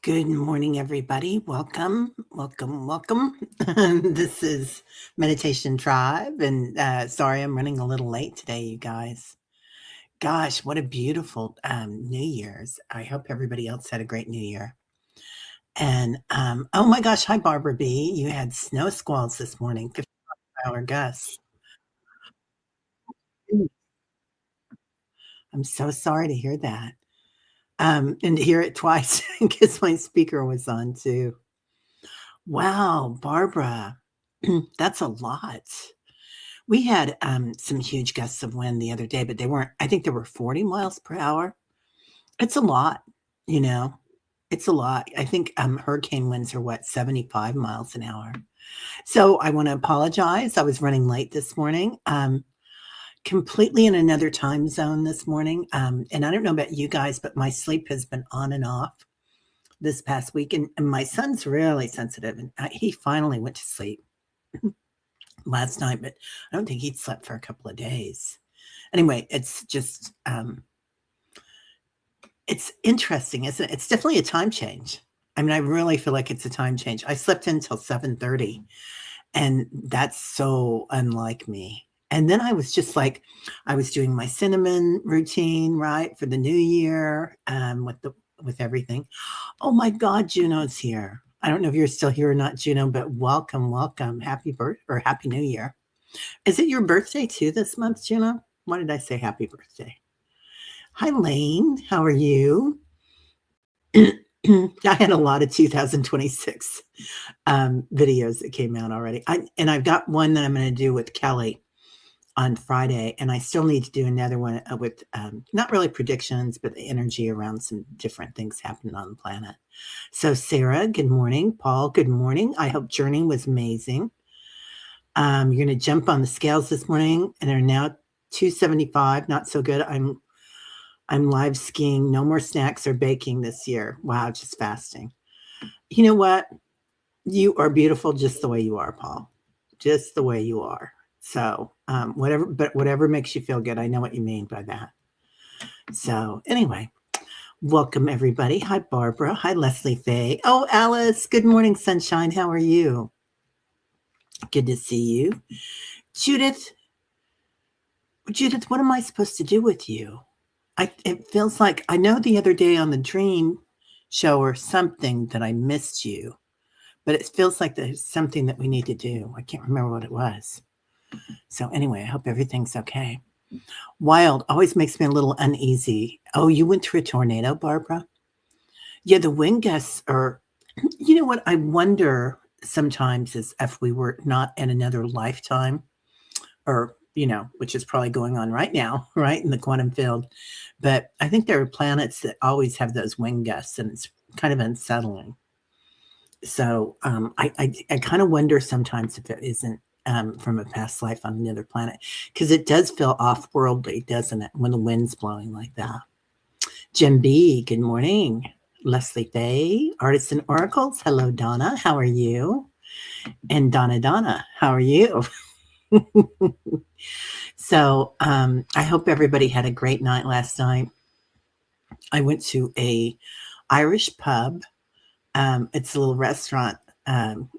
Good morning, everybody. Welcome, welcome, welcome. This is Meditation Tribe, and sorry I'm running a little late today, you guys. Gosh, what a beautiful New Year's. I hope everybody else had a great New Year. And oh my gosh, hi, Barbara B. You had snow squalls this morning, 50-mile-per-hour gusts. I'm so sorry to hear that. And to hear it twice because my speaker was on too. Wow, Barbara, that's a lot. We had some huge gusts of wind the other day, but they weren't, I think they were 40 miles per hour. It's a lot, you know, it's a lot. I think hurricane winds are what, 75 miles an hour. So I want to apologize. I was running late this morning, completely in another time zone this morning. And I don't know about you guys, but my sleep has been on and off this past week. And my son's really sensitive, and he finally went to sleep last night, but I don't think he'd slept for a couple of days. Anyway, it's just it's interesting, isn't it? It's definitely a time change. I mean, I really feel like it's a time change. I slept until 7:30, and that's so unlike me. And then I was just like, I was doing my cinnamon routine, right, for the new year, with everything. Oh my God, Juno's here. I don't know if you're still here or not, Juno, but welcome, welcome. Happy New Year. Is it your birthday too this month, Juno? Why did I say happy birthday? Hi, Lane. How are you? I had a lot of 2026 videos that came out already. And I've got one that I'm going to do with Kelly on Friday, and I still need to do another one with not really predictions, but the energy around some different things happening on the planet. So, Sarah, good morning. Paul, good morning. I hope journey was amazing. You're going to jump on the scales this morning, and they're now 275. Not so good. I'm live skiing. No more snacks or baking this year. Wow, just fasting. You know what? You are beautiful just the way you are, Paul. Just the way you are. So whatever makes you feel good. I know what you mean by that. So anyway, welcome everybody. Hi, Barbara. Hi, Leslie Faye. Oh, Alice. Good morning, sunshine. How are you? Good to see you. Judith, what am I supposed to do with you? It feels like, I know the other day on the dream show or something that I missed you, but it feels like there's something that we need to do. I can't remember what it was. So anyway, I hope everything's okay. Wild always makes me a little uneasy. Oh, you went through a tornado, Barbara? Yeah, the wind gusts are, you know what I wonder sometimes is if we were not in another lifetime, or, which is probably going on right now, right, in the quantum field. But I think there are planets that always have those wind gusts, and it's kind of unsettling. So I kind of wonder sometimes if it isn't from a past life on another planet, because it does feel off-worldly, doesn't it, when the wind's blowing like that. Jim B, good morning. Leslie Faye, Artists and Oracles. Hello, Donna. How are you? And Donna, how are you? So I hope everybody had a great night last night. I went to a Irish pub. It's a little restaurant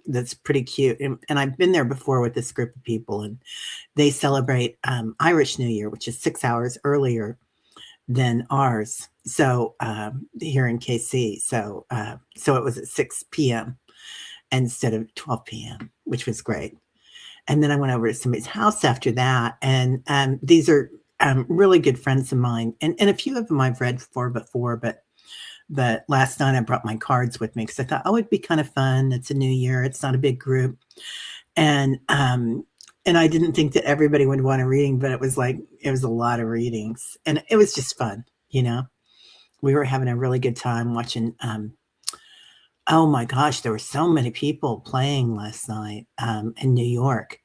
that's pretty cute. And I've been there before with this group of people, and they celebrate Irish New Year, which is 6 hours earlier than ours. So here in KC. So it was at 6 p.m. instead of 12 p.m., which was great. And then I went over to somebody's house after that. And these are really good friends of mine. And a few of them I've read for before, but last night I brought my cards with me because I thought, oh, it'd be kind of fun. It's a new year. It's not a big group. And I didn't think that everybody would want a reading, but it was a lot of readings. And it was just fun, We were having a really good time watching. Oh my gosh, there were so many people playing last night in New York.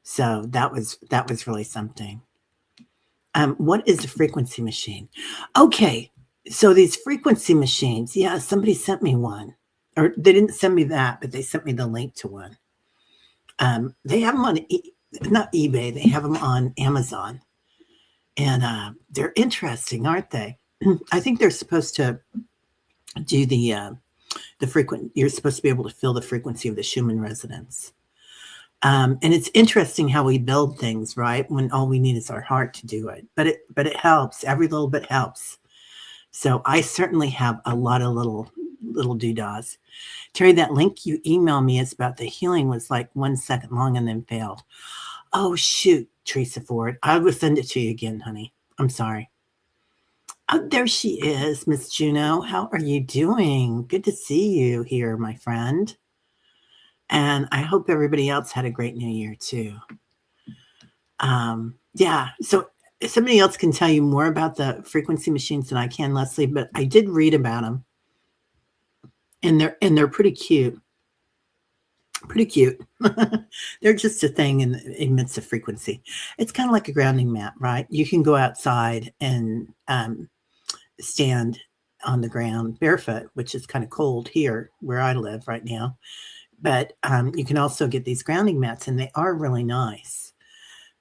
So that was really something. What is a frequency machine? Okay. So these frequency machines, yeah, somebody sent me one, or they didn't send me that, but they sent me the link to one. They have them on, not eBay, they have them on Amazon, and they're interesting, aren't they? I think they're supposed to do the you're supposed to be able to feel the frequency of the Schumann resonance. And it's interesting how we build things, right? When all we need is our heart to do it. But it helps. Every little bit helps. So I certainly have a lot of little doodahs. Teri, that link you emailed me is about the healing was like 1 second long and then failed. Oh, shoot, Teresa Ford. I will send it to you again, honey. I'm sorry. Oh, there she is, Miss Juno. How are you doing? Good to see you here, my friend. And I hope everybody else had a great New Year, too. Yeah, so somebody else can tell you more about the frequency machines than I can, Leslie, but I did read about them. And they're pretty cute. Pretty cute. They're just a thing and emits a frequency. It's kind of like a grounding mat, right? You can go outside and stand on the ground barefoot, which is kind of cold here where I live right now. But you can also get these grounding mats, and they are really nice.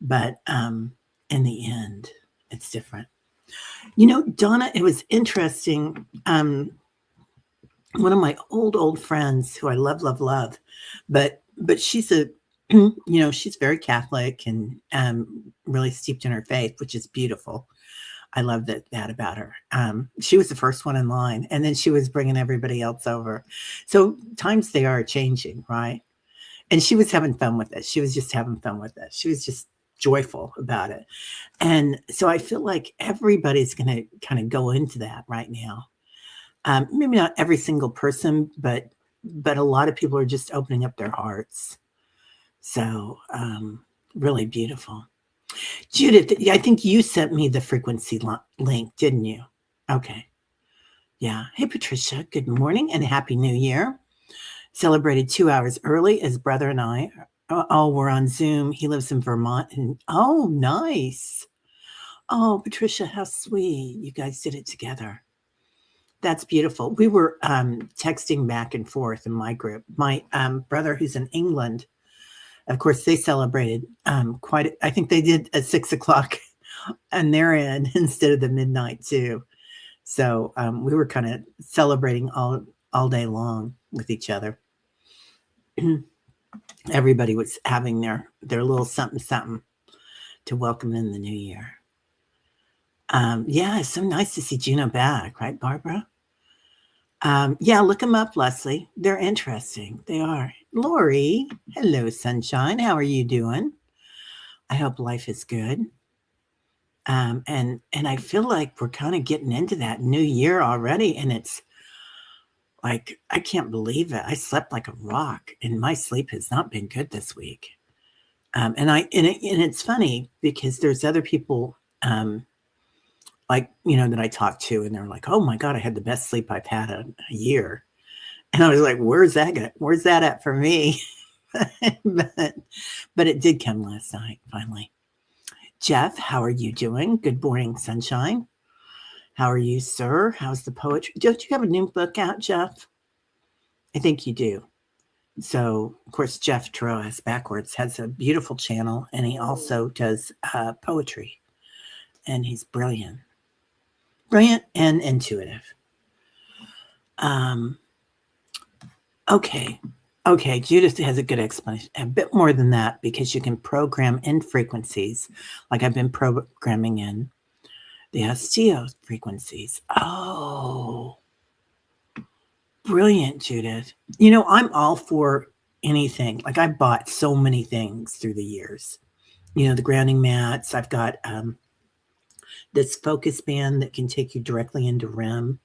But in the end, it's different. You know, Donna, it was interesting. One of my old friends who I love, but she's she's very Catholic and really steeped in her faith, which is beautiful. I love that about her. She was the first one in line, and then she was bringing everybody else over. So times they are changing, right? And she was having fun with it. She was just having fun with it. She was just joyful about it. And so I feel like everybody's going to kind of go into that right now. Maybe not every single person, but a lot of people are just opening up their hearts. So really beautiful. Judith, I think you sent me the frequency link, didn't you? Okay. Yeah. Hey, Patricia, good morning and Happy New Year. Celebrated 2 hours early as brother and I. Oh, we're on Zoom. He lives in Vermont. And oh, nice. Oh, Patricia, how sweet. You guys did it together. That's beautiful. We were texting back and forth in my group. My brother, who's in England, of course, they celebrated I think they did at 6 o'clock on their end instead of the midnight too. So we were kind of celebrating all day long with each other. Everybody was having their little something to welcome in the new year. Yeah, it's so nice to see Juno back, right, Barbara? Yeah, look them up, Leslie. They're interesting. They are. Lori, hello, sunshine. How are you doing? I hope life is good. And I feel like we're kind of getting into that new year already, and it's like I can't believe it. I slept like a rock, and my sleep has not been good this week. And it's funny because there's other people like, that I talk to, and they're like, oh my God, I had the best sleep I've had a year. And I was like, where's that at for me? but it did come last night, finally. Jeff, how are you doing? Good morning, sunshine. How are you, sir? How's the poetry? Don't you have a new book out, Jeff? I think you do. So, of course, Jeff Troas Backwards has a beautiful channel, and he also does poetry. And he's brilliant and intuitive. Okay, Judith has a good explanation. A bit more than that, because you can program in frequencies, like I've been programming in the osteo frequencies. Oh, brilliant, Judith. I'm all for anything. Like I bought so many things through the years. The grounding mats. I've got this focus band that can take you directly into REM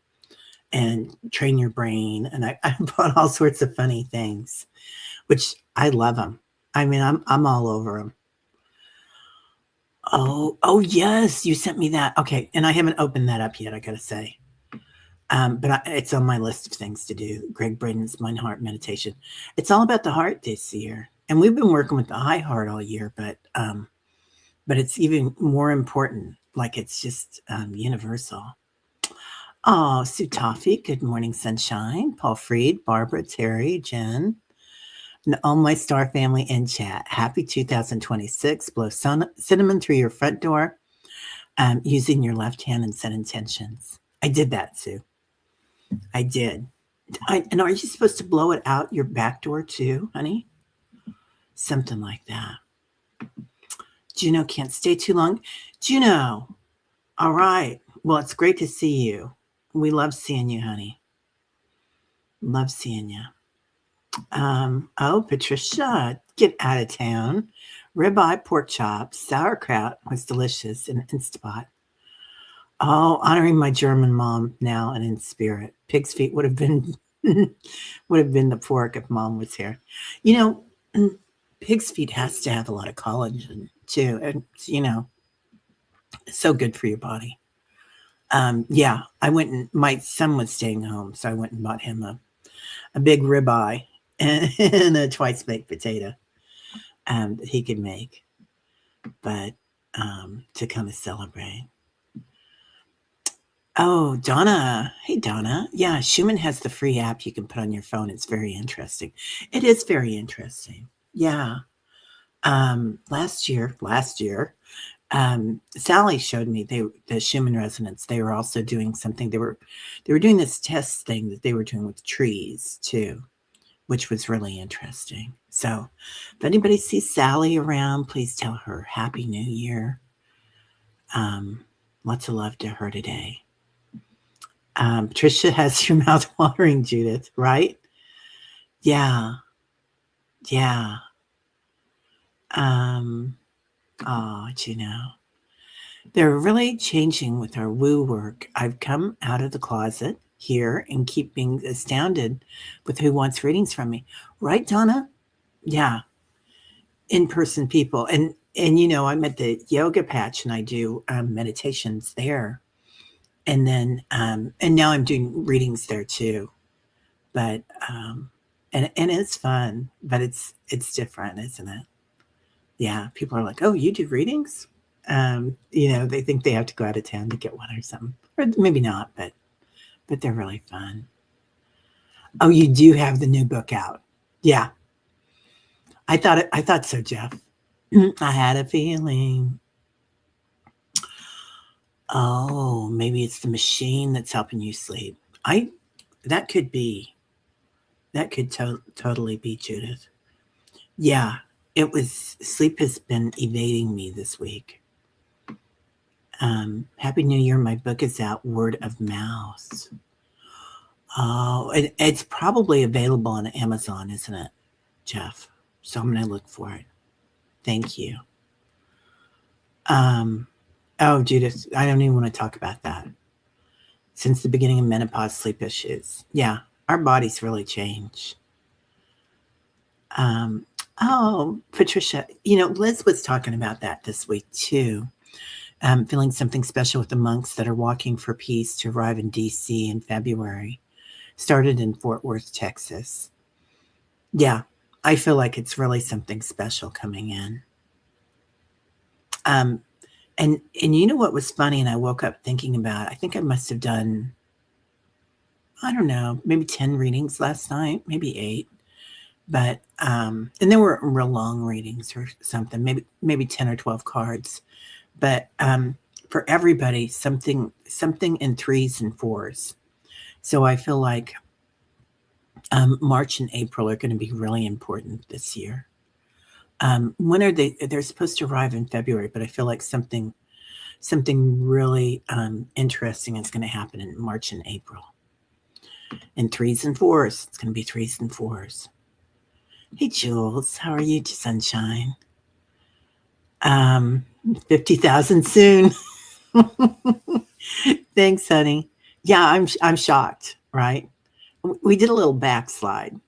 and train your brain. And I bought all sorts of funny things, which I love them. I mean, I'm all over them. Oh yes, you sent me that. Okay, and I haven't opened that up yet, I gotta say. But it's on my list of things to do. Greg Braden's Mind Heart Meditation. It's all about the heart this year, and we've been working with the high heart all year, but it's even more important. Like it's just universal. Oh, Sutafi, good morning, sunshine. Paul Freed, Barbara, Terry, Jen, and all my star family in chat. Happy 2026. Blow cinnamon through your front door using your left hand and set intentions. I did that, Sue. I did. And are you supposed to blow it out your back door too, honey? Something like that. Juno can't stay too long. Juno, all right. Well, it's great to see you. We love seeing you, honey. Love seeing you. Oh, Patricia, get out of town. Ribeye, pork chops, sauerkraut was delicious in Instapot. Oh, honoring my German mom now and in spirit. Pig's feet would have been would have been the pork if mom was here. You know, pig's feet has to have a lot of collagen too, and it's so good for your body. Yeah, I went and my son was staying home, so I went and bought him a big ribeye and a twice baked potato that he could make, but to kind of celebrate. Oh, Donna. Hey, Donna. Yeah, Schumann has the free app you can put on your phone. It's very interesting. It is very interesting. Yeah. Last year, Sally showed me the Schumann resonance. They were also doing something. They were doing this test thing that they were doing with trees too, which was really interesting. So, if anybody sees Sally around, please tell her Happy New Year. Lots of love to her today. Patricia has your mouth watering, Judith, right? Yeah. Yeah. Oh, they're really changing with our woo work. I've come out of the closet here and keep being astounded with who wants readings from me. Right, Donna? Yeah. In-person people. And I'm at the yoga patch and I do meditations there. And then and now I'm doing readings there too. But and it's fun, but it's different, isn't it? Yeah, people are like, "Oh, you do readings?" They think they have to go out of town to get one or something, or maybe not, but they're really fun. Oh, you do have the new book out? Yeah, I thought so, Jeff. I had a feeling. Oh, maybe it's the machine that's helping you sleep. I that could be. That could totally be, Judith. Yeah, it was sleep has been evading me this week. Happy New Year. My book is out, Word of Mouth. Oh, it's probably available on Amazon, isn't it, Jeff? So I'm going to look for it. Thank you. Oh, Judith, I don't even want to talk about that. Since the beginning of menopause, sleep issues. Yeah, our bodies really change. Oh, Patricia, Liz was talking about that this week too. Feeling something special with the monks that are walking for peace to arrive in DC in February. Started in Fort Worth, Texas. Yeah, I feel like it's really something special coming in. And you know what was funny? And I woke up thinking about, I think I must have done, I don't know, maybe 10 readings last night, maybe 8. But and they were real long readings or something, maybe 10 or 12 cards. But for everybody, something in 3s and 4s. So I feel like March and April are going to be really important this year. When are they? They're supposed to arrive in February, but I feel like something really interesting is going to happen in March and April. In 3s and 4s, it's going to be 3s and 4s. Hey, Jules, how are you, sunshine? 50,000 soon. Thanks, honey. Yeah, I'm shocked, right? We did a little backslide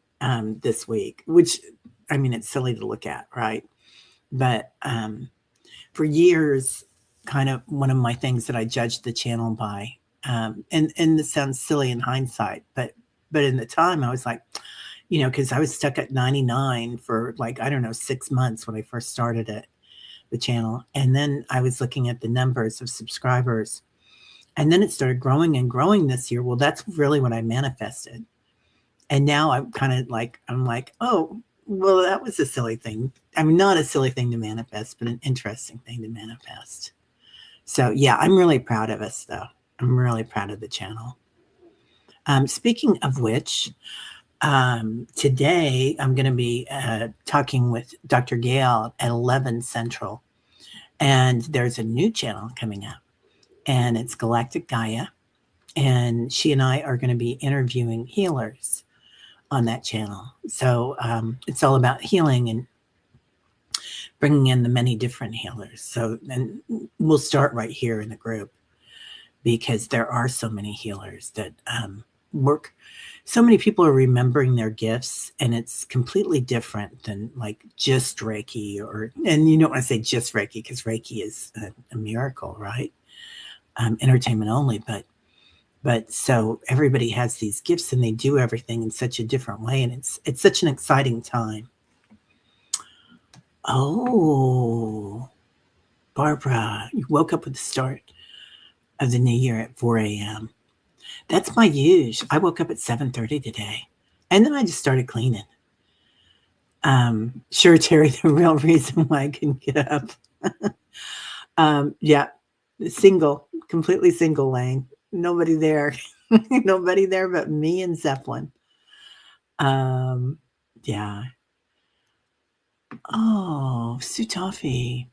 this week, which, I mean, it's silly to look at, right? But for years, kind of one of my things that I judged the channel by, and this sounds silly in hindsight, but in the time I was like, because I was stuck at 99 for like, I don't know, 6 months when I first started it, the channel. And then I was looking at the numbers of subscribers. And then it started growing and growing this year. Well, that's really what I manifested. And now I'm kind of like, oh, well, that was a silly thing. I mean, not a silly thing to manifest, but an interesting thing to manifest. So yeah, I'm really proud of us though. I'm really proud of the channel. Speaking of which, today I'm going to be talking with Dr. Gail at 11 Central. And there's a new channel coming up, and it's Galactic Gaia. And she and I are going to be interviewing healers on that channel. So it's all about healing and bringing in the many different healers. So, and we'll start right here in the group because there are so many healers that work. So many people are remembering their gifts, and it's completely different than like just Reiki and you don't want to say just Reiki because Reiki is a miracle, right? Entertainment only, but so everybody has these gifts and they do everything in such a different way, and it's such an exciting time. Oh, Barbara, you woke up with the start of the new year at 4 a.m. That's my use. I woke up at 7:30 today, and then I just started cleaning. Sure, Terry, the real reason why I couldn't get up. Yeah, completely single lane. Nobody there. Nobody there but me and Zeppelin. Yeah. Oh, Sutafi.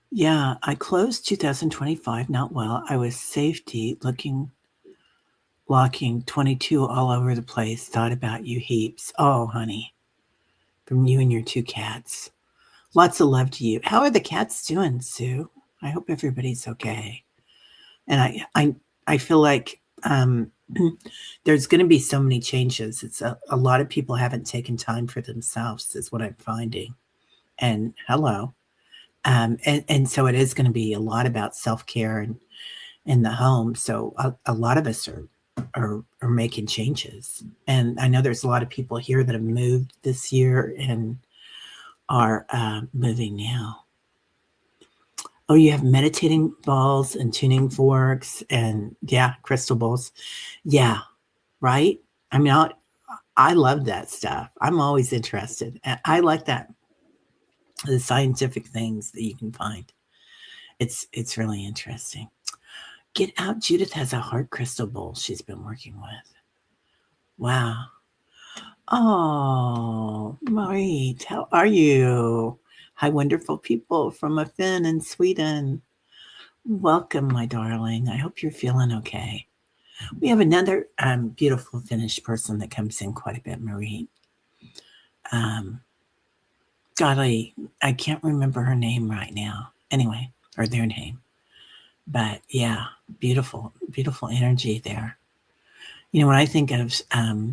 Yeah, I closed 2025 not well. I was safety locking 22 all over the place. Thought about you heaps. Oh, honey, from you and your two cats. Lots of love to you. How are the cats doing, Sue? I hope everybody's okay. And I feel like there's going to be so many changes. It's a lot of people haven't taken time for themselves, is what I'm finding. And hello. And so it is going to be a lot about self-care and in the home. So a lot of us are making changes. And I know there's a lot of people here that have moved this year and are moving now. Oh, you have meditating balls and tuning forks and yeah, crystal balls. Yeah, right? I mean, I love that stuff. I'm always interested. I like that, the scientific things that you can find. It's really interesting. Get out. Judith has a heart crystal bowl she's been working with. Wow. Oh, Marit, how are you? Hi, wonderful people from a Finn in Sweden. Welcome, my darling. I hope you're feeling okay. We have another beautiful Finnish person that comes in quite a bit, Marie. Golly, I can't remember her name right now. Anyway, or their name. But yeah, beautiful, beautiful energy there. You know, when I think of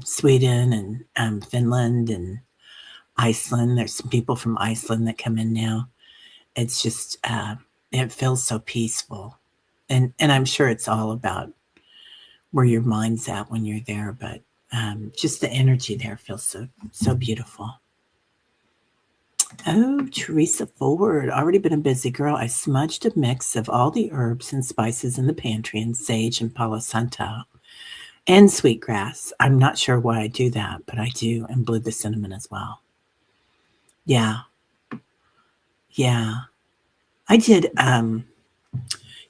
Sweden and Finland and Iceland, there's some people from Iceland that come in now. It's just, it feels so peaceful. And I'm sure it's all about where your mind's at when you're there, but just the energy there feels so beautiful. Oh, Teresa Forward, already been a busy girl. I smudged a mix of all the herbs and spices in the pantry and sage and palo santo and sweetgrass. I'm not sure why I do that, but I do, and blew the cinnamon as well. Yeah. Yeah. I did.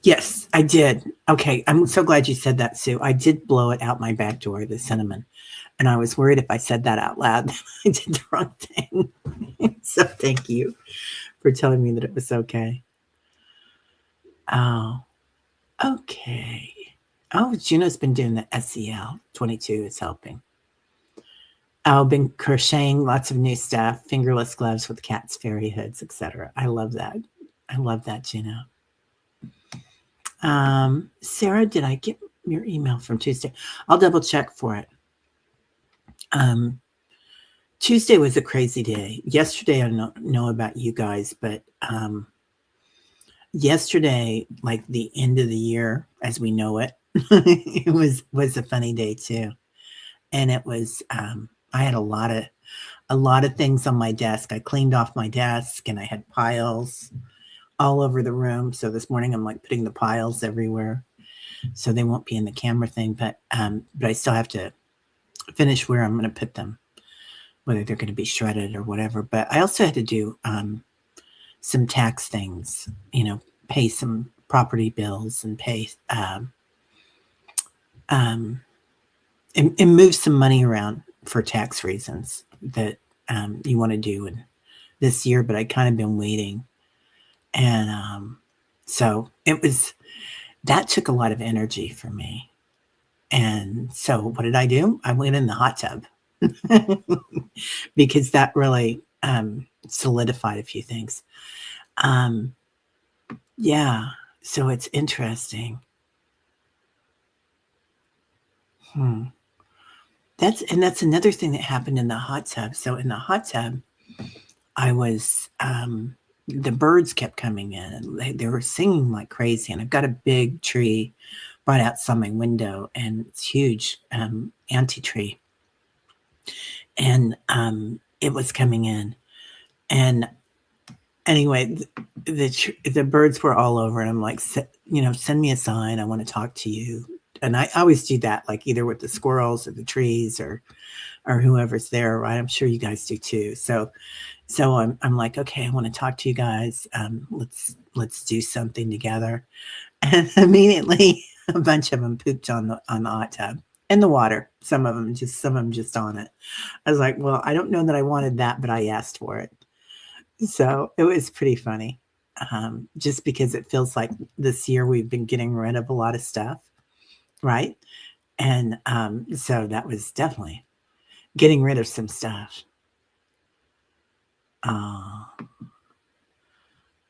Yes, I did. Okay. I'm so glad you said that, Sue. I did blow it out my back door, the cinnamon. And I was worried if I said that out loud, I did the wrong thing. So thank you for telling me that it was okay. Oh, okay. Oh, Juno's been doing the SEL 22 is helping. I've been crocheting lots of new stuff, fingerless gloves with cats, fairy hoods, etc. I love that. I love that, Juno. Sarah, did I get your email from Tuesday? I'll double check for it. Tuesday was a crazy day. Yesterday, I don't know about you guys, but yesterday, like the end of the year as we know it, it was a funny day too. And it was I had a lot of things on my desk. I cleaned off my desk and I had piles all over the room. So this morning I'm like putting the piles everywhere so they won't be in the camera thing, but I still have to finish where I'm going to put them, whether they're going to be shredded or whatever. But I also had to do some tax things, you know, pay some property bills and pay and move some money around for tax reasons that you want to do in this year, but I kind of been waiting. And so it was, that took a lot of energy for me. And so what did I do? I went in the hot tub because that really solidified a few things. Um, yeah, so it's interesting. Hmm. That's another thing that happened in the hot tub. So in the hot tub, I was the birds kept coming in and they were singing like crazy. And I've got a big tree right outside my window, and it's huge, anti tree, and it was coming in. And anyway, the birds were all over, and I'm like, send me a sign. I want to talk to you. And I always do that, like either with the squirrels or the trees or whoever's there, right? I'm sure you guys do too. So I'm like, okay, I want to talk to you guys. Let's do something together. And immediately a bunch of them pooped on the hot tub in the water. Some of them just on it. I was like, well, I don't know that I wanted that, but I asked for it. So it was pretty funny. Just because it feels like this year we've been getting rid of a lot of stuff, right? And so that was definitely getting rid of some stuff.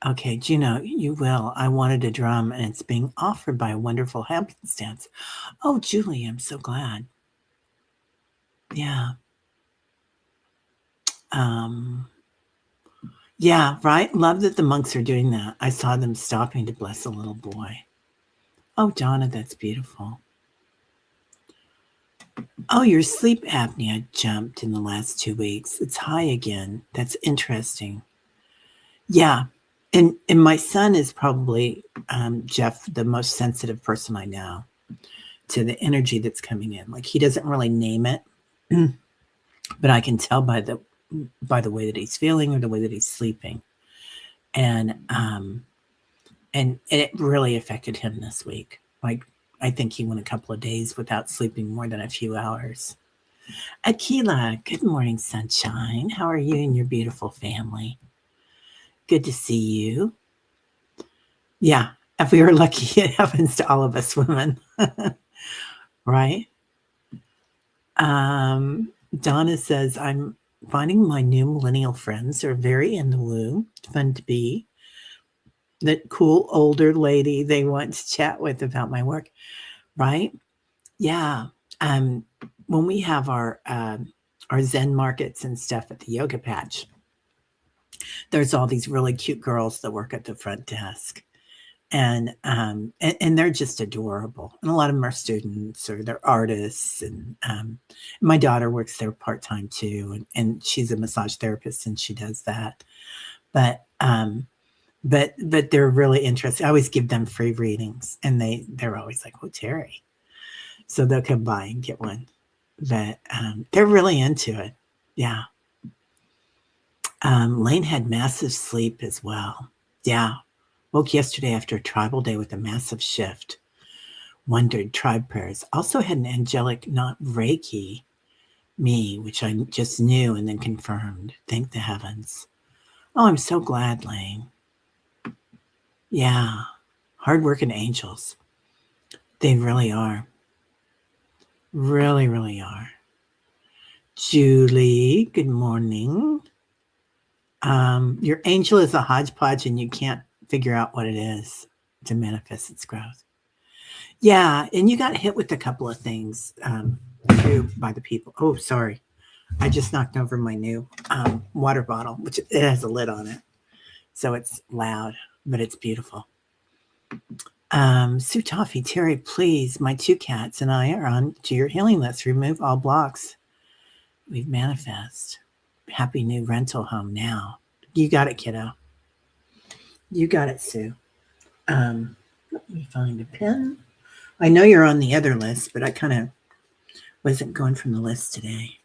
Okay, Juno, you will. I wanted a drum and it's being offered by a wonderful happenstance. Oh, Julie, I'm so glad. Yeah. Yeah, right? Love that the monks are doing that. I saw them stopping to bless a little boy. Oh, Donna, that's beautiful. Oh, your sleep apnea jumped in the last 2 weeks. It's high again. That's interesting. Yeah. And my son is probably, Jeff, the most sensitive person I know to the energy that's coming in. Like, he doesn't really name it, but I can tell by the way that he's feeling or the way that he's sleeping. And it really affected him this week. Like, I think he went a couple of days without sleeping more than a few hours. Akila, good morning, sunshine. How are you and your beautiful family? Good to see you. Yeah, if we were lucky, it happens to all of us women, right? Donna says, I'm finding my new millennial friends are very in the woo, fun to be. That cool older lady they want to chat with about my work, right? Yeah. When we have our Zen markets and stuff at the yoga patch, there's all these really cute girls that work at the front desk. And they're just adorable. And a lot of them are students or they're artists. And my daughter works there part-time too. And she's a massage therapist and she does that. But they're really interesting. I always give them free readings and they're always like, oh, Teri. So they'll come by and get one. But they're really into it. Yeah. Lane had massive sleep as well. Yeah. Woke yesterday after a tribal day with a massive shift. Wondered tribe prayers. Also had an angelic, not Reiki, me, which I just knew and then confirmed. Thank the heavens. Oh, I'm so glad, Lane. Yeah. Hardworking angels. They really are. Really, really are. Julie, good morning. Your angel is a hodgepodge and you can't figure out what it is to manifest its growth. Yeah, and you got hit with a couple of things too by the people. Oh, sorry. I just knocked over my new water bottle, which it has a lid on it. So it's loud, but it's beautiful. Sue Toffee, Teri, please, my 2 cats and I are on to your healing list. Remove all blocks. We've manifest. Happy new rental home now. You got it, kiddo. You got it, Sue. Let me find a pen. I know you're on the other list, but I kind of wasn't going from the list today.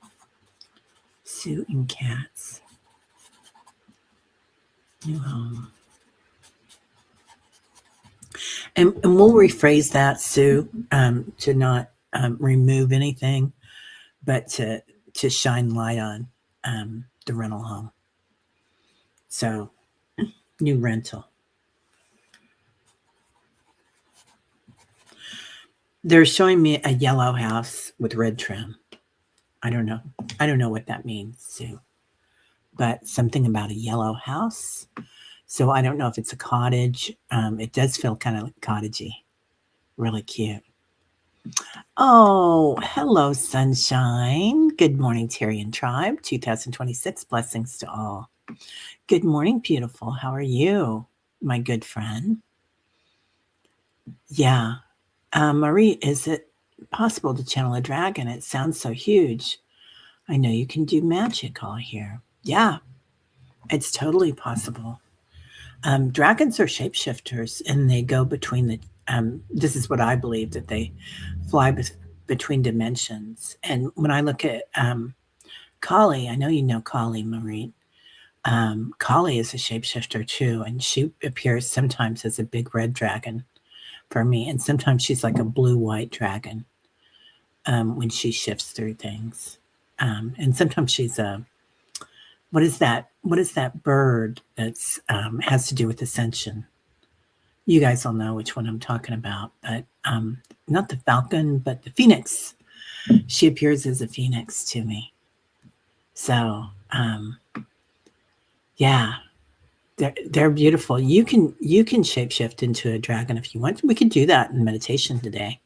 Sue and cats. New home. And we'll rephrase that, Sue, to not remove anything, but to shine light on the rental home. So, new rental. They're showing me a yellow house with red trim. I don't know. I don't know what that means, Sue. But something about a yellow house. So I don't know if it's a cottage. It does feel kind of cottagey. Really cute. Oh, hello, sunshine. Good morning, Teri and Tribe. 2026 blessings to all. Good morning, beautiful. How are you, my good friend? Yeah. Marie, is it possible to channel a dragon? It sounds so huge. I know you can do magic all here. Yeah, it's totally possible. Dragons are shapeshifters, and they go between the. This is what I believe, that they fly between dimensions. And when I look at Kali, I know you know Kali, Marie. Kali is a shapeshifter too, and she appears sometimes as a big red dragon for me, and sometimes she's like a blue-white dragon when she shifts through things. And sometimes she's a what is that bird that's has to do with ascension? You guys all know which one I'm talking about, but not the falcon, but the phoenix. She appears as a phoenix to me. So yeah, they're beautiful. You can shapeshift into a dragon if you want. We could do that in meditation today.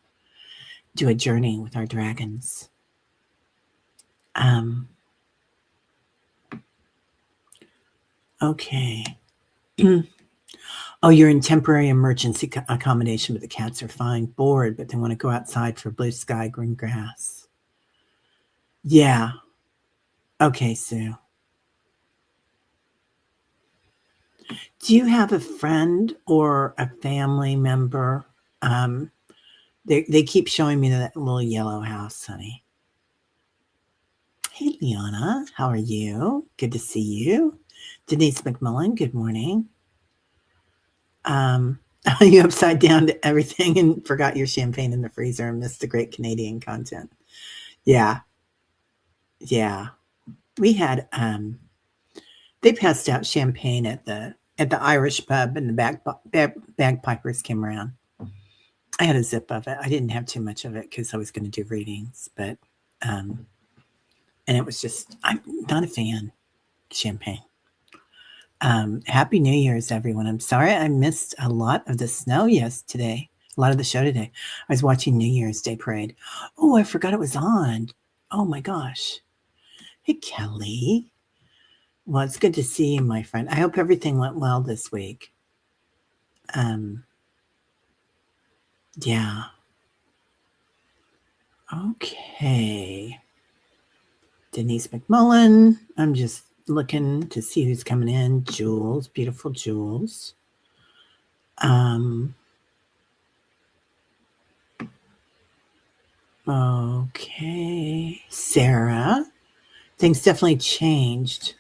Do a journey with our dragons. Okay. Oh, you're in temporary emergency accommodation, but the cats are fine. Bored, but they want to go outside for blue sky, green grass. Yeah. Okay, Sue. Do you have a friend or a family member? They keep showing me that little yellow house, honey. Hey, Liana, how are you? Good to see you. Denise McMullen, good morning. You upside down to everything and forgot your champagne in the freezer and missed the great Canadian content. Yeah. Yeah. We had they passed out champagne at the Irish pub, and the bagpipers came around. I had a zip of it. I didn't have too much of it because I was going to do readings, but and it was just, I'm not a fan of champagne. Happy New Year's, everyone. I'm sorry I missed a lot of the snow today. A lot of the show today. I was watching New Year's Day parade. Oh, I forgot it was on. Oh my gosh. Hey, Kelly. Well, it's good to see you, my friend. I hope everything went well this week. Yeah. Okay. Denise McMullen. I'm just looking to see who's coming in. Jules, beautiful Jules. Okay. Sarah. Things definitely changed.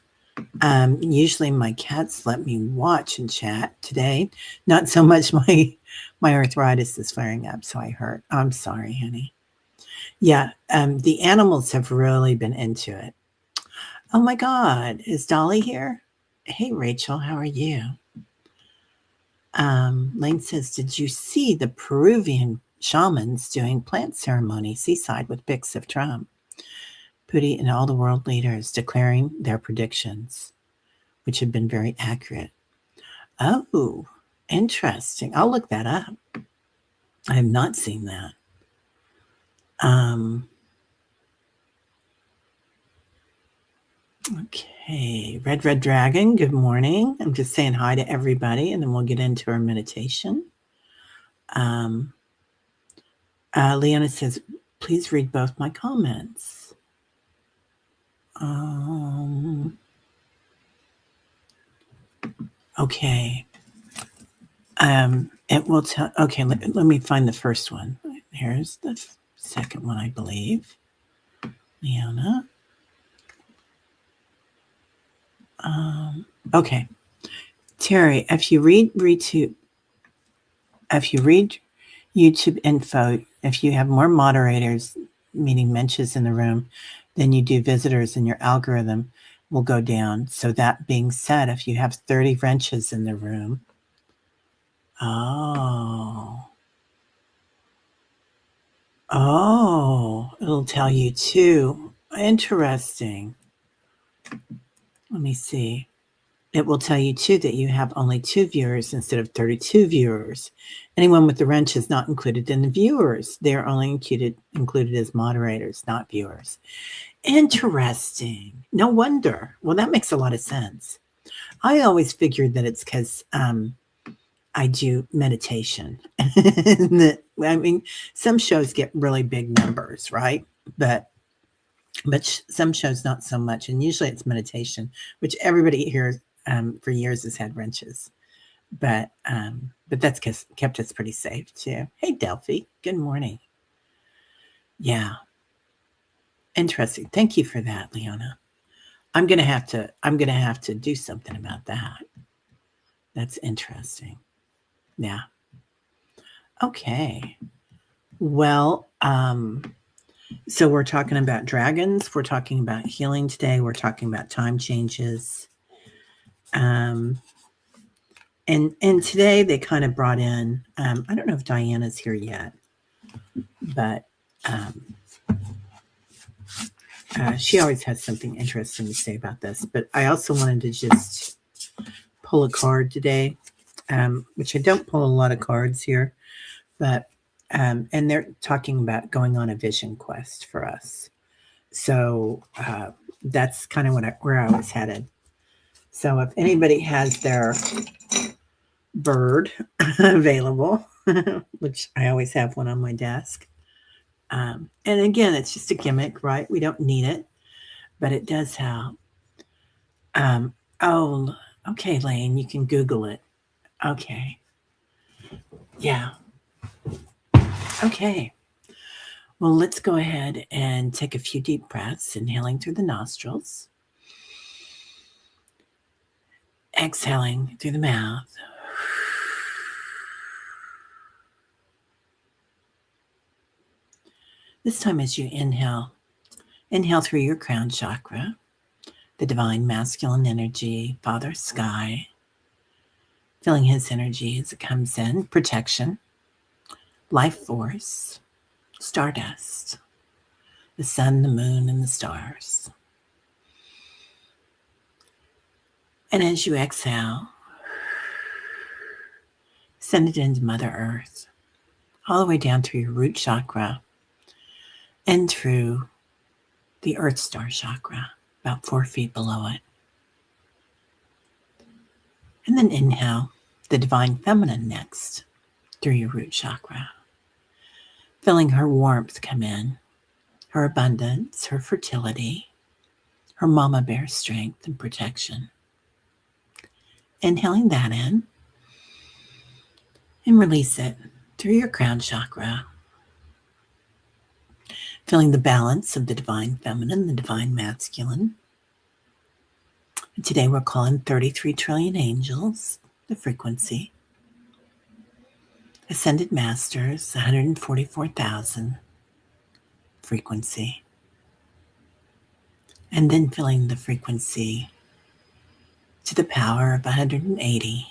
Usually my cats let me watch and chat. Today, not so much. My arthritis is flaring up, so I hurt. I'm sorry, honey. Yeah, the animals have really been into it. Oh my God, is Dolly here? Hey, Rachel, how are you? Lane says, did you see the Peruvian shamans doing plant ceremony seaside with pics of Trump? Putty and all the world leaders declaring their predictions, which have been very accurate. Oh, interesting. I'll look that up. I have not seen that. Okay, Red Dragon, good morning. I'm just saying hi to everybody, and then we'll get into our meditation. Leona says, please read both my comments. Okay. It will tell. Okay, let me find the first one. Here's the second one, I believe. Leona. Okay. Teri, if you read YouTube info, If you have more moderators, meaning mensches in the room, than you do visitors, in your algorithm will go down. So that being said, if you have 30 wrenches in the room, it'll tell you too. Interesting. Let me see. It will tell you too that you have only 2 viewers instead of 32 viewers. Anyone with the wrench is not included in the viewers. They're only included as moderators, not viewers. Interesting. No wonder. Well, that makes a lot of sense. I always figured that it's because I do meditation. I mean, some shows get really big numbers, right? But some shows not so much, and usually it's meditation, which everybody here for years has had wrenches. But that's kept us pretty safe too. Hey, Delphi, good morning. Yeah, interesting. Thank you for that, Leona. I'm gonna have to do something about that. That's interesting. Yeah. Okay. Well, so we're talking about dragons. We're talking about healing today. We're talking about time changes. And today they kind of brought in, I don't know if Diana's here yet, but she always has something interesting to say about this. But I also wanted to just pull a card today, which I don't pull a lot of cards here, but and they're talking about going on a vision quest for us. So that's kind of where I was headed. So if anybody has their bird available, which I always have one on my desk. And again, it's just a gimmick, right? We don't need it, but it does help. Oh, okay, Lane, you can Google it. Okay. Yeah. Okay. Well, let's go ahead and take a few deep breaths, inhaling through the nostrils, exhaling through the mouth. This time as you inhale through your crown chakra, the divine masculine energy, Father Sky, feeling his energy as it comes in, protection, life force, stardust, the sun, the moon, and the stars. And as you exhale, send it into Mother Earth, all the way down through your root chakra and through the Earth Star chakra, about 4 feet below it. And then inhale the divine feminine next through your root chakra, feeling her warmth come in, her abundance, her fertility, her mama bear strength and protection. Inhaling that in and release it through your crown chakra, feeling the balance of the divine feminine, the divine masculine. And today we're calling 33 trillion angels, the frequency. Ascended Masters, 144,000, frequency. And then filling the frequency to the power of 180.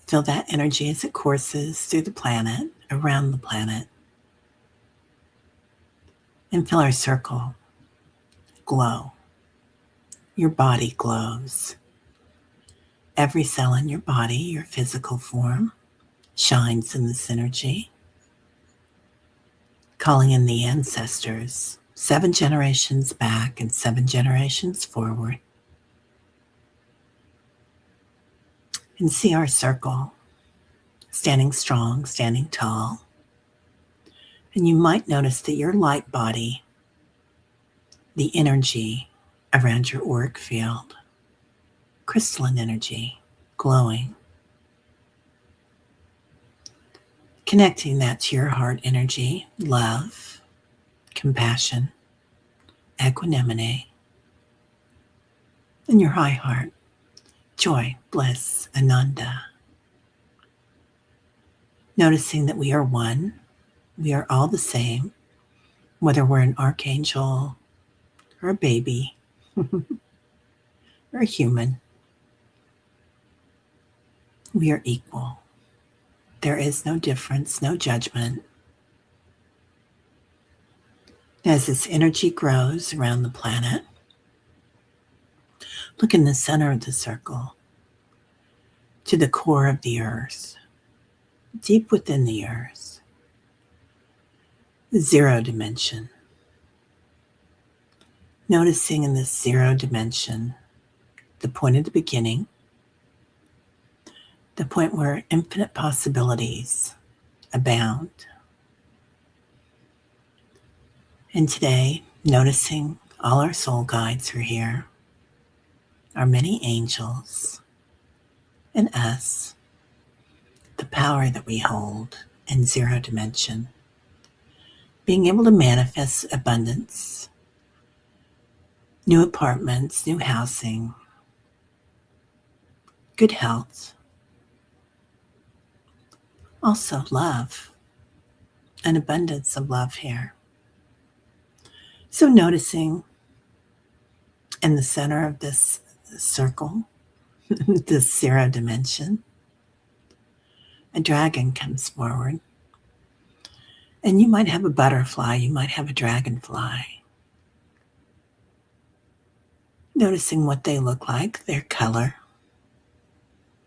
Feel that energy as it courses through the planet, around the planet. And feel our circle glow. Your body glows. Every cell in your body, your physical form, shines in this energy. Calling in the ancestors, 7 generations back and 7 generations forward. And see our circle, standing strong, standing tall. And you might notice that your light body, the energy around your auric field, crystalline energy, glowing. Connecting that to your heart energy, love, compassion, equanimity, and your high heart, joy, bliss, ananda. Noticing that we are one, we are all the same, whether we're an archangel or a baby or a human, we are equal. There is no difference, no judgment. As this energy grows around the planet, look in the center of the circle to the core of the earth, deep within the earth, the zero dimension. Noticing in this zero dimension the point of the beginning, the point where infinite possibilities abound. And today, noticing all our soul guides are here, our many angels, and us, the power that we hold in zero dimension, being able to manifest abundance, new apartments, new housing, good health, also love, an abundance of love here. So noticing in the center of this circle, this zero dimension, a dragon comes forward. And you might have a butterfly, you might have a dragonfly. Noticing what they look like, their color,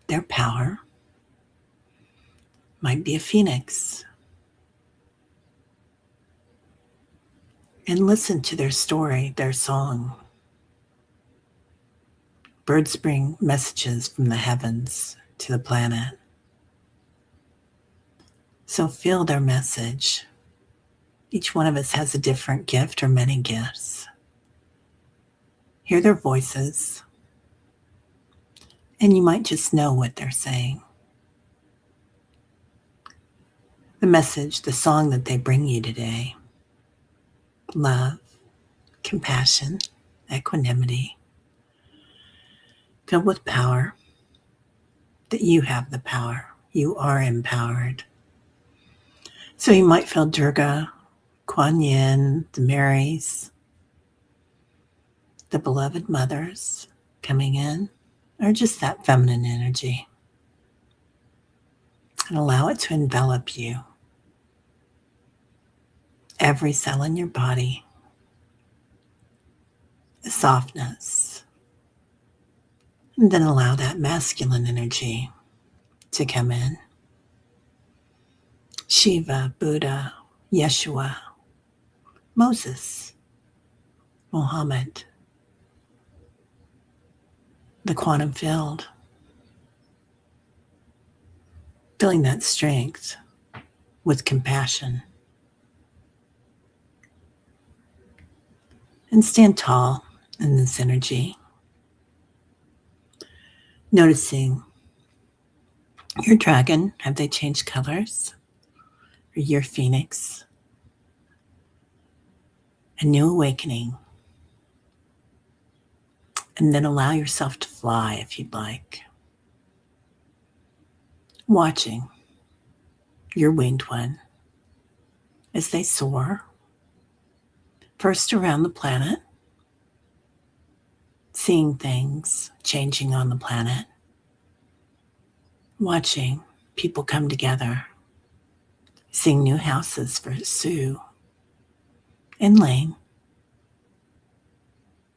their power. Might be a phoenix. And listen to their story, their song. Birds bring messages from the heavens to the planet. So feel their message. Each one of us has a different gift or many gifts. Hear their voices, and you might just know what they're saying. The message, the song that they bring you today: love, compassion, equanimity, filled with power, that you have the power. You are empowered. So you might feel Durga, Kuan Yin, the Marys, the beloved mothers coming in, or just that feminine energy. And allow it to envelop you. Every cell in your body, the softness. And then allow that masculine energy to come in. Shiva, Buddha, Yeshua, Moses, Muhammad, the quantum field. Filling that strength with compassion. And stand tall in this energy. Noticing your dragon, have they changed colors? Or your phoenix? A new awakening. And then allow yourself to fly if you'd like. Watching your winged one as they soar, first around the planet, seeing things changing on the planet, watching people come together, seeing new houses for Sue and Lane,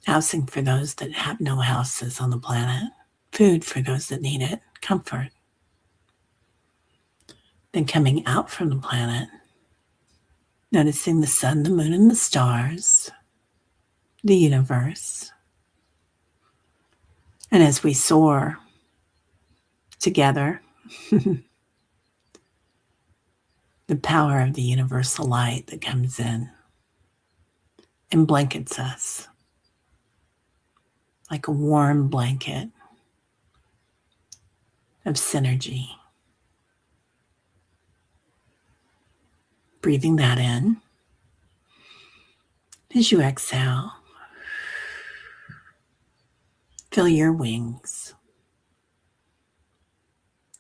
housing for those that have no houses on the planet, food for those that need it, comfort. Then coming out from the planet, noticing the sun, the moon, and the stars, the universe. And as we soar together, the power of the universal light that comes in and blankets us like a warm blanket of synergy. Breathing that in. As you exhale, feel your wings,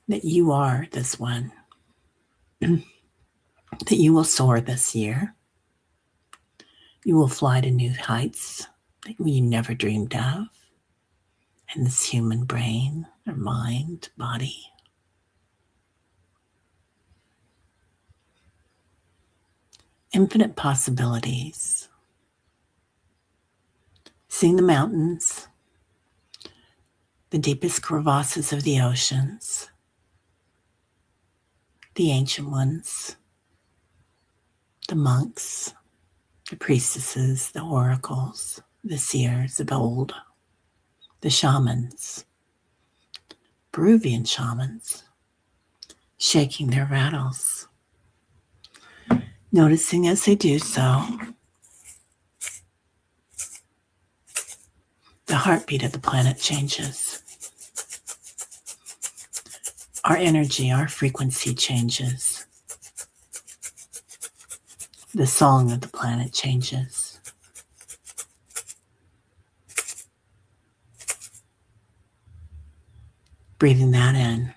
that you are this one. that you will soar this year. You will fly to new heights that you never dreamed of in this human brain or mind, body. Infinite possibilities. Seeing the mountains, the deepest crevasses of the oceans, the ancient ones, the monks, the priestesses, the oracles, the seers of old, the shamans, Peruvian shamans, shaking their rattles. Noticing as they do so, the heartbeat of the planet changes. Our energy, our frequency changes. The song of the planet changes. Breathing that in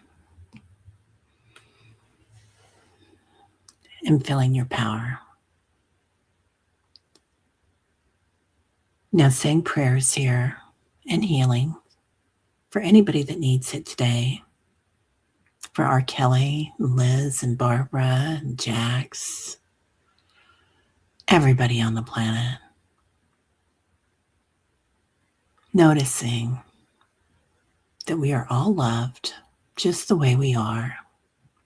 and feeling your power. Now saying prayers here and healing for anybody that needs it today. For R. Kelly, Liz, and Barbara, and Jax, everybody on the planet. Noticing that we are all loved just the way we are.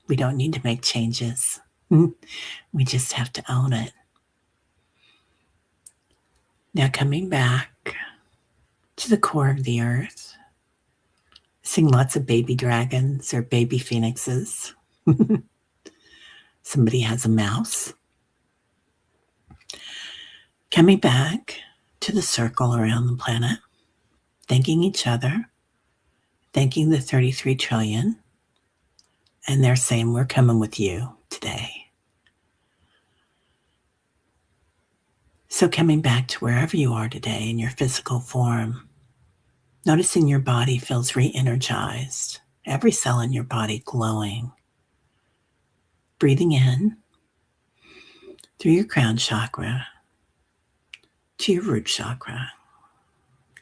We don't need to make changes. We just have to own it. Now coming back to the core of the earth, seeing lots of baby dragons or baby phoenixes. Somebody has a mouse. Coming back to the circle around the planet, thanking each other, thanking the 33 trillion, and they're saying, we're coming with you today. So coming back to wherever you are today in your physical form, noticing your body feels re-energized, every cell in your body glowing. Breathing in through your crown chakra to your root chakra.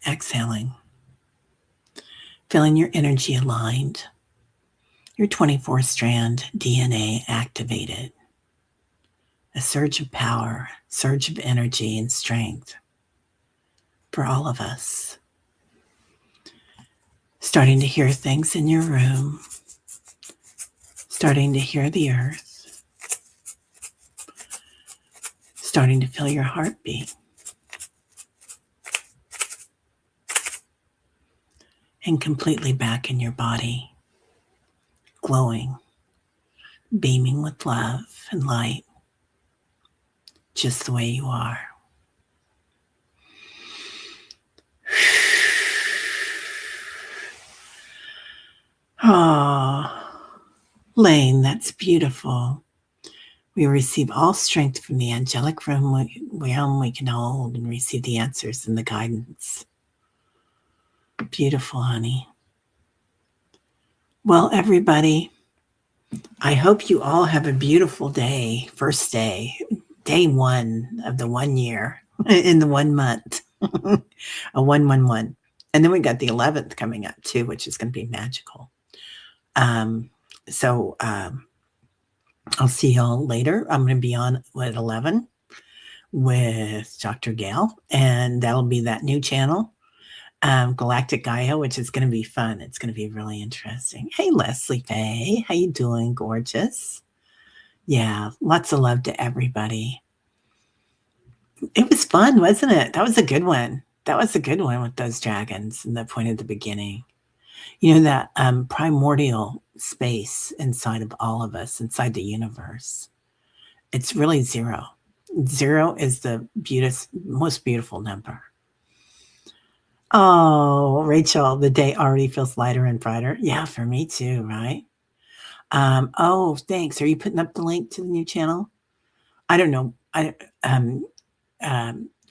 Exhaling, feeling your energy aligned, your 24-strand DNA activated. A surge of power, surge of energy and strength for all of us. Starting to hear things in your room, starting to hear the earth, starting to feel your heartbeat. And completely back in your body, glowing, beaming with love and light, just the way you are. Oh, Lane, that's beautiful. We receive all strength from the angelic realm we can hold and receive the answers and the guidance. Beautiful, honey. Well, everybody, I hope you all have a beautiful day. First day, day 1 of the 1 year in the 1 month, a 111. And then we got the 11th coming up too, which is going to be magical. So I'll see y'all later. I'm going to be on at 11 with Dr. Gail, and that'll be that new channel, Galactic Gaia, which is going to be fun. It's going to be really interesting. Hey, Leslie Faye, how you doing? Gorgeous. Yeah, lots of love to everybody. It was fun, wasn't it? That was a good one. That was a good one with those dragons and the point at the beginning. You know, that primordial space inside of all of us, inside the universe. It's really 0. 0 is the most beautiful number. Oh, Rachel, the day already feels lighter and brighter. Yeah, for me too, right? Oh, thanks. Are you putting up the link to the new channel? I don't know.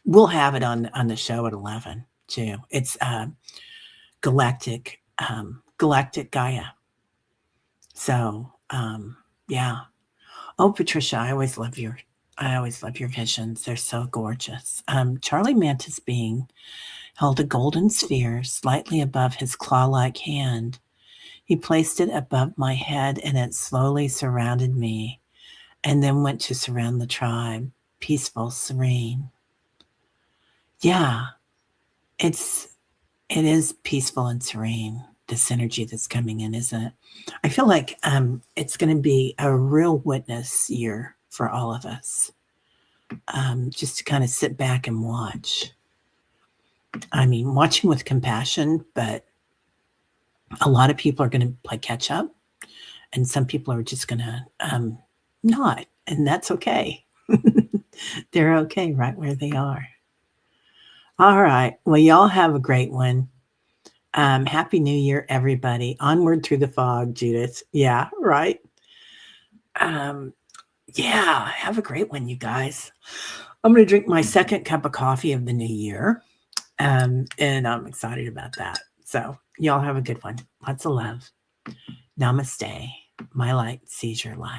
We'll have it on the show at 11 too. It's Galactic Gaia. So yeah. Oh, Patricia, I always love your visions. They're so gorgeous. Charlie Mantis being held a golden sphere slightly above his claw-like hand. He placed it above my head and it slowly surrounded me and then went to surround the tribe, peaceful, serene. Yeah, it is peaceful and serene, this energy that's coming in, isn't it? I feel like it's going to be a real witness year for all of us, just to kind of sit back and watch. I mean, watching with compassion, but a lot of people are going to play catch up, and some people are just going to not, and that's okay. They're okay right where they are. All right. Well, y'all have a great one. Happy New Year, everybody. Onward through the fog, Judith. Yeah, right. Um, yeah, have a great one, you guys. I'm going to drink my second cup of coffee of the new year. And I'm excited about that. So, y'all have a good one. Lots of love. Namaste. My light sees your light.